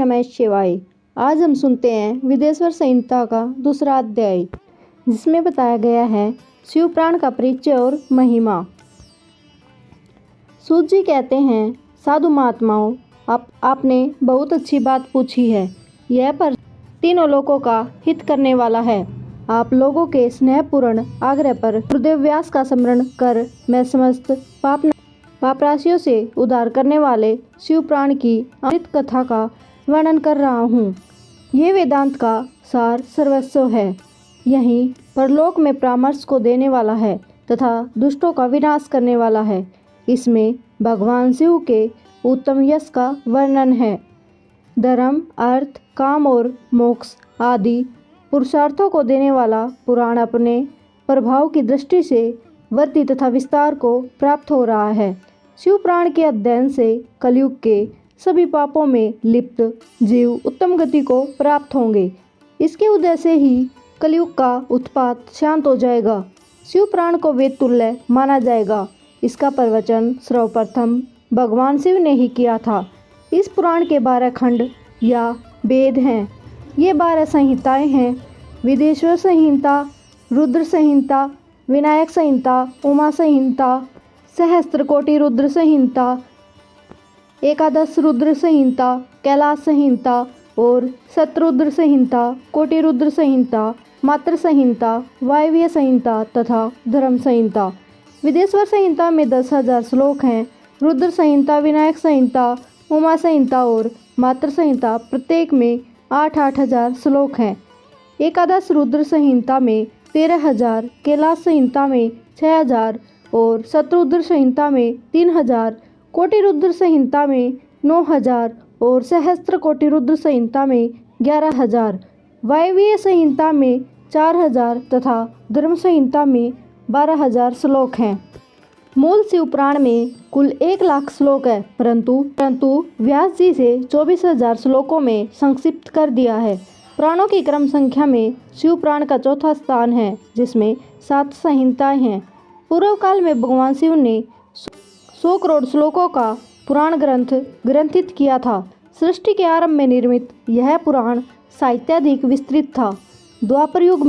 नमः शिवाय। आज हम सुनते हैं विदेश्वर संहिता का दूसरा अध्याय, जिसमें बताया गया है शिवपुराण का परिचय और महिमा। सूत जी कहते हैं, साधु महात्माओं, आपने बहुत अच्छी बात पूछी है। यह पर तीनों लोगों का हित करने वाला है। आप लोगों के स्नेहपूर्ण आग्रह पर गुरुदेव व्यास का स्मरण कर मैं समस्त पापराशियों से उद्धार करने वाले शिवपुराण की अमृत कथा का वर्णन कर रहा हूँ। ये वेदांत का सार सर्वस्व है। यहीं परलोक में परामर्श को देने वाला है तथा दुष्टों का विनाश करने वाला है। इसमें भगवान शिव के उत्तम यश का वर्णन है। धर्म, अर्थ, काम और मोक्ष आदि पुरुषार्थों को देने वाला पुराण अपने प्रभाव की दृष्टि से वृद्धि तथा विस्तार को प्राप्त हो रहा है। शिवपुराण के अध्ययन से कलयुग के सभी पापों में लिप्त जीव उत्तम गति को प्राप्त होंगे। इसके उदय से ही कलयुग का उत्पात शांत हो जाएगा। शिवपुराण को वेद तुल्य माना जाएगा। इसका प्रवचन सर्वप्रथम भगवान शिव ने ही किया था। इस पुराण के 12 खंड या वेद हैं। ये 12 संहिताएं हैं: विदेश्वर संहिता, रुद्र संहिता, विनायक संहिता, उमा संहिता, सहस्त्रकोटि रुद्र संहिता, एकादश रुद्र संहिता, कैलाश संहिता और शतरुद्र संहिता, कोटि रुद्र संहिता, मात्र संहिता, वायव्य संहिता तथा धर्म संहिता। विदेश्वर संहिता में 10,000 श्लोक हैं। रुद्र संहिता, विनायक संहिता, उमा संहिता और मात्र संहिता प्रत्येक में 8-8 हजार श्लोक हैं। एकादश रुद्र संहिता में 13,000, कैलाश संहिता में 6,000 और शतरुद्र संहिता में 3,000, कोटि रुद्र संहिता में 9,000 और सहस्त्र कोटि रुद्र संहिता में 11,000, वायव्य संहिता में 4,000 तथा धर्म संहिता में 12,000 श्लोक हैं। मूल शिवपुराण में कुल 1,00,000 श्लोक है, परंतु व्यास जी से 24,000 श्लोकों में संक्षिप्त कर दिया है। पुराणों की क्रम संख्या में शिवपुराण का चौथा स्थान है, जिसमें 7 संहिताएं हैं। पूर्व काल में भगवान शिव ने 100 करोड़ श्लोकों का पुराण ग्रंथित किया था। सृष्टि के आरंभ में निर्मित यह पुराण साहित्याधिक विस्तृत था। द्वापर युग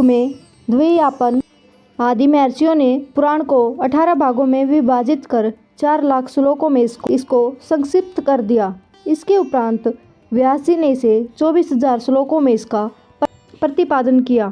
में द्वैयापन आदि महर्षियों ने पुराण को 18 भागों में विभाजित कर 4,00,000 श्लोकों में इसको संक्षिप्त कर दिया। इसके उपरांत व्यास जी ने इसे 24,000 श्लोकों में इसका प्रतिपादन किया।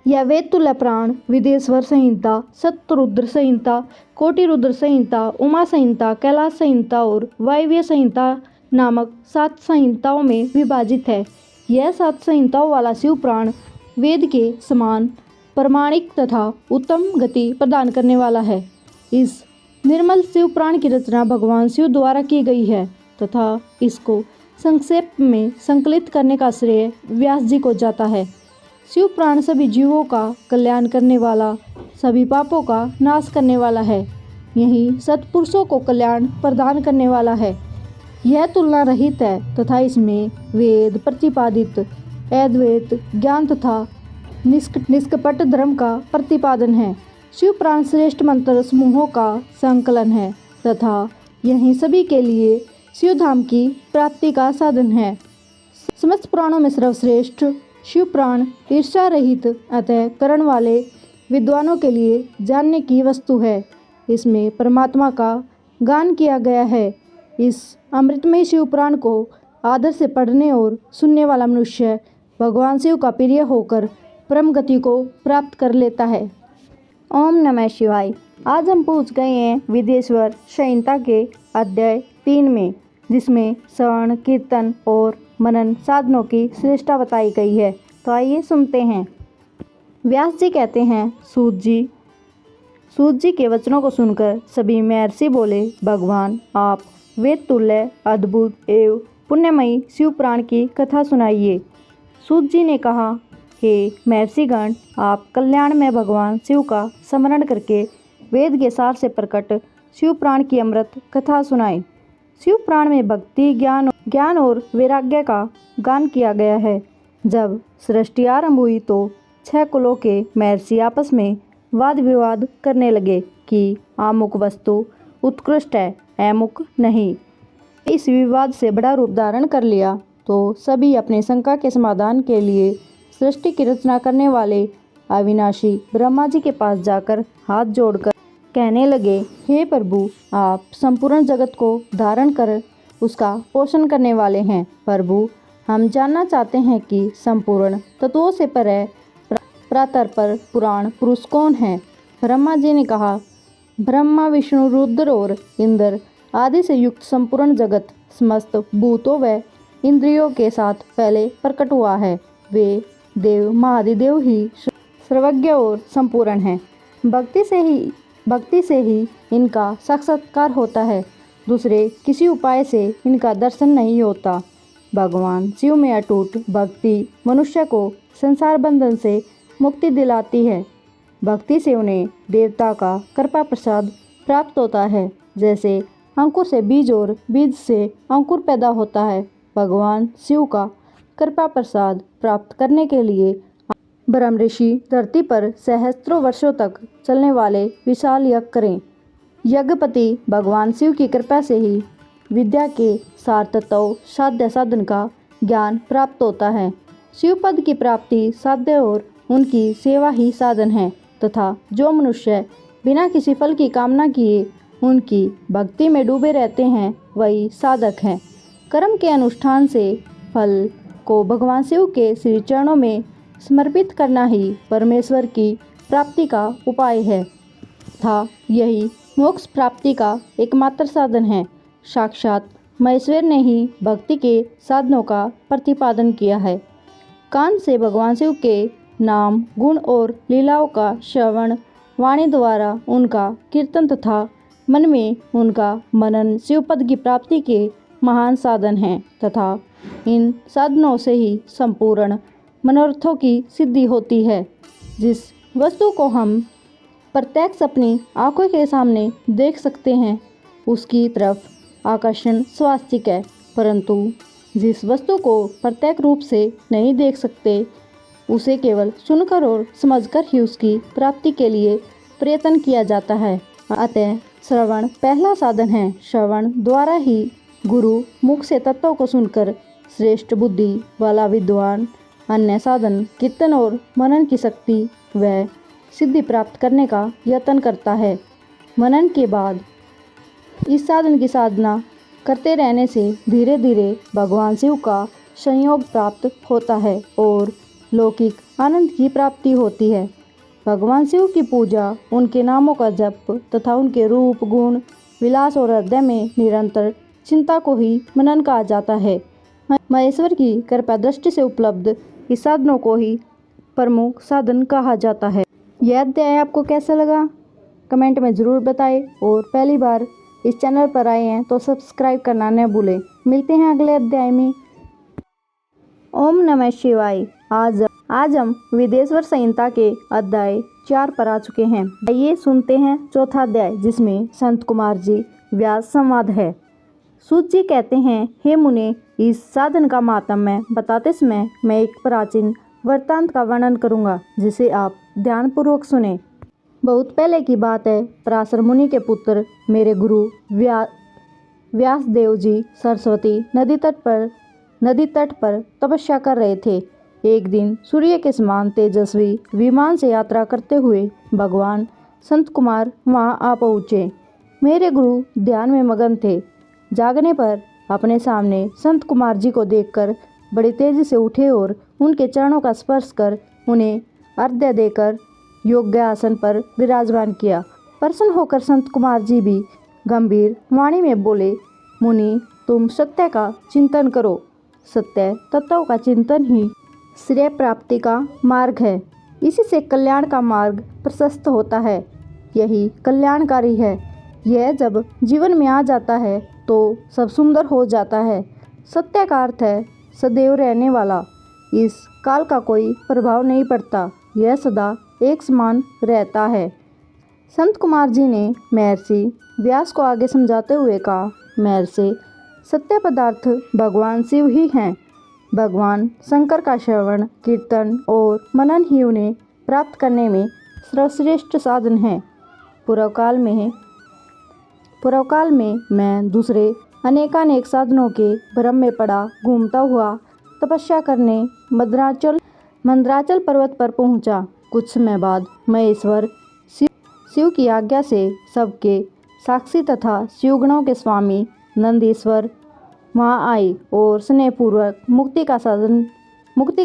यह वेद तुल्य पुराण विदेश्वर संहिता, शतरुद्र संहिता, कोटि रुद्र संहिता, उमा संहिता, कैलाश संहिता और वायव्य संहिता नामक 7 संहिताओं में विभाजित है। यह 7 संहिताओं वाला शिवपुराण वेद के समान प्रमाणिक तथा उत्तम गति प्रदान करने वाला है। इस निर्मल शिवपुराण की रचना भगवान शिव द्वारा की गई है तथा इसको संक्षेप में संकलित करने का श्रेय व्यास जी को जाता है। शिवपुराण सभी जीवों का कल्याण करने वाला, सभी पापों का नाश करने वाला है। यही सत्पुरुषों को कल्याण प्रदान करने वाला है। यह तुलना रहित है तथा इसमें वेद प्रतिपादित अद्वैत ज्ञान तथा निष्कपट धर्म का प्रतिपादन है। शिवपुराण श्रेष्ठ मंत्र समूहों का संकलन है तथा यही सभी के लिए शिवधाम की प्राप्ति का साधन है। समस्त पुराणों में सर्वश्रेष्ठ शिवपुराण ईर्ष्या रहित अंतःकरण वाले विद्वानों के लिए जानने की वस्तु है। इसमें परमात्मा का गान किया गया है। इस अमृतमय शिवपुराण को आदर से पढ़ने और सुनने वाला मनुष्य भगवान शिव का प्रिय होकर परम गति को प्राप्त कर लेता है। ओम नमः शिवाय। आज हम पहुँच गए हैं विदेश्वर संहिता के अध्याय 3 में, जिसमें श्रवण, कीर्तन और मनन साधनों की श्रेष्ठता बताई गई है। तो आइए सुनते हैं। व्यास जी कहते हैं, सूत जी के वचनों को सुनकर सभी महर्षि बोले, भगवान आप वेद तुल्य अद्भुत एवं पुण्यमयी शिवपुराण की कथा सुनाइए। सूत जी ने कहा, हे महर्षिगण, आप कल्याण में भगवान शिव का स्मरण करके वेद के सार से प्रकट शिवपुराण की अमृत कथा सुनाएं। शिवपुराण में भक्ति, ज्ञान और वैराग्य का गान किया गया है। जब सृष्टि आरंभ हुई तो 6 कुलों के महर्षि आपस में वाद विवाद करने लगे कि अमुक वस्तु उत्कृष्ट है, अमुक नहीं। इस विवाद से बड़ा रूप धारण कर लिया तो सभी अपने शंका के समाधान के लिए सृष्टि की रचना करने वाले अविनाशी ब्रह्मा जी के पास जाकर हाथ जोड़कर कहने लगे, हे प्रभु, आप संपूर्ण जगत को धारण कर उसका पोषण करने वाले हैं। प्रभु, हम जानना चाहते हैं कि संपूर्ण तत्वों से परे प्रातर पर पुराण पुरुष कौन है। ब्रह्मा जी ने कहा, ब्रह्मा, विष्णु, रुद्र और इंद्र आदि से युक्त संपूर्ण जगत समस्त भूतों व इंद्रियों के साथ पहले प्रकट हुआ है। वे देव महादिदेव ही सर्वज्ञ और संपूर्ण हैं। भक्ति से ही इनका साक्षात्कार होता है। दूसरे किसी उपाय से इनका दर्शन नहीं होता। भगवान शिव में अटूट भक्ति मनुष्य को संसार बंधन से मुक्ति दिलाती है। भक्ति से उन्हें देवता का कृपा प्रसाद प्राप्त होता है। जैसे अंकुर से बीज और बीज से अंकुर पैदा होता है। भगवान शिव का कृपा प्रसाद प्राप्त करने के लिए ब्रह्म ऋषि धरती पर सहस्त्रों वर्षों तक चलने वाले विशाल यज्ञ करें। यज्ञपति भगवान शिव की कृपा से ही विद्या के सार तत्व साध्य साधन का ज्ञान प्राप्त होता है। शिव पद की प्राप्ति साध्य और उनकी सेवा ही साधन है तथा जो मनुष्य बिना किसी फल की कामना किए उनकी भक्ति में डूबे रहते हैं वही साधक हैं। कर्म के अनुष्ठान से फल को भगवान शिव के श्री चरणों में समर्पित करना ही परमेश्वर की प्राप्ति का उपाय है तथा यही मोक्ष प्राप्ति का एकमात्र साधन है। साक्षात महेश्वर ने ही भक्ति के साधनों का प्रतिपादन किया है। कान से भगवान शिव के नाम, गुण और लीलाओं का श्रवण, वाणी द्वारा उनका कीर्तन तथा मन में उनका मनन शिवपद की प्राप्ति के महान साधन हैं तथा इन साधनों से ही संपूर्ण मनोरथों की सिद्धि होती है। जिस वस्तु को हम प्रत्यक्ष अपनी आंखों के सामने देख सकते हैं उसकी तरफ आकर्षण स्वाभाविक है, परंतु जिस वस्तु को प्रत्यक्ष रूप से नहीं देख सकते उसे केवल सुनकर और समझकर ही उसकी प्राप्ति के लिए प्रयत्न किया जाता है। अतः श्रवण पहला साधन है। श्रवण द्वारा ही गुरु मुख से तत्वों को सुनकर श्रेष्ठ बुद्धि वाला विद्वान अन्य साधन कीर्तन और मनन की शक्ति व सिद्धि प्राप्त करने का यत्न करता है। मनन के बाद इस साधन की साधना करते रहने से धीरे धीरे भगवान शिव का संयोग प्राप्त होता है और लौकिक आनंद की प्राप्ति होती है। भगवान शिव की पूजा, उनके नामों का जप तथा उनके रूप, गुण, विलास और हृदय में निरंतर चिंता को ही मनन कहा जाता है। महेश्वर की कृपा दृष्टि से उपलब्ध इस साधनों को ही प्रमुख साधन कहा जाता है। यह अध्याय आपको कैसा लगा कमेंट में ज़रूर बताएं और पहली बार इस चैनल पर आए हैं तो सब्सक्राइब करना न भूलें। मिलते हैं अगले अध्याय में। ओम नमः शिवाय। आज हम विदेश्वर संहिता के अध्याय 4 पर आ चुके हैं। आइए सुनते हैं चौथा अध्याय, जिसमें संत कुमार जी व्यास संवाद है। सूत जी कहते हैं, हे मुने, इस साधन का माहात्म्य बताते समय मैं एक प्राचीन वृत्तांत का वर्णन करूंगा जिसे आप ध्यानपूर्वक सुने। बहुत पहले की बात है। पराशर मुनि के पुत्र मेरे गुरु व्यासदेव जी सरस्वती नदी तट पर तपस्या कर रहे थे। एक दिन सूर्य के समान तेजस्वी विमान से यात्रा करते हुए भगवान संत कुमार वहां आ पहुँचे। मेरे गुरु ध्यान में मगन थे। जागने पर अपने सामने संत कुमार जी को देखकर बड़ी तेजी से उठे और उनके चरणों का स्पर्श कर उन्हें अर्घ्य देकर योग्य आसन पर विराजमान किया। प्रसन्न होकर संत कुमार जी भी गंभीर वाणी में बोले, मुनि, तुम सत्य का चिंतन करो। सत्य तत्व का चिंतन ही श्रेय प्राप्ति का मार्ग है। इसी से कल्याण का मार्ग प्रशस्त होता है। यही कल्याणकारी है। यह जब जीवन में आ जाता है तो सब सुंदर हो जाता है। सत्य का अर्थ है सदैव रहने वाला। इस काल का कोई प्रभाव नहीं पड़ता। यह सदा एक समान रहता है। संत कुमार जी ने महर्षि व्यास को आगे समझाते हुए कहा, महर्षि, सत्य पदार्थ भगवान शिव ही हैं। भगवान शंकर का श्रवण, कीर्तन और मनन ही उन्हें प्राप्त करने में सर्वश्रेष्ठ साधन है। पूर्व काल में मैं दूसरे अनेकानेक साधनों के भ्रम में पड़ा घूमता हुआ तपस्या करने मंदराचल पर्वत पर पहुंचा। कुछ समय बाद महेश्वर शिव की आज्ञा से सबके साक्षी तथा शिवगणों के स्वामी नंदीश्वर वहां आए और स्नेहपूर्वक मुक्ति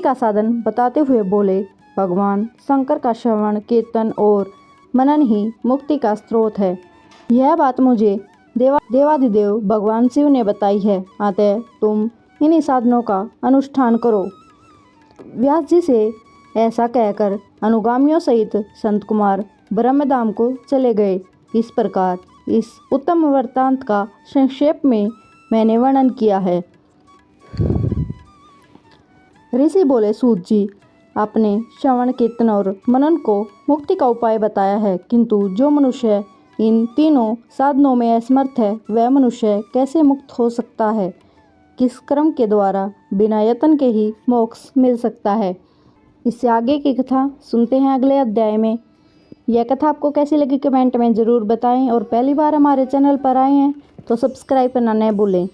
का साधन बताते हुए बोले, भगवान शंकर का श्रवण कीर्तन और मनन ही मुक्ति का स्रोत है। यह बात मुझे देवाधिदेव भगवान शिव ने बताई है, अतः तुम इन्हीं साधनों का अनुष्ठान करो। व्यास जी से ऐसा कहकर अनुगामियों सहित संत कुमार ब्रह्मधाम को चले गए। इस प्रकार इस उत्तम वृत्तांत का संक्षेप में मैंने वर्णन किया है। ऋषि बोले, सूत जी, आपने श्रवण कीर्तन और मनन को मुक्ति का उपाय बताया है, किंतु जो मनुष्य इन तीनों साधनों में असमर्थ है वह मनुष्य कैसे मुक्त हो सकता है? किस कर्म के द्वारा बिना यत्न के ही मोक्ष मिल सकता है? इससे आगे की कथा सुनते हैं अगले अध्याय में। यह कथा आपको कैसी लगी कमेंट में ज़रूर बताएं और पहली बार हमारे चैनल पर आए हैं तो सब्सक्राइब करना न भूलें।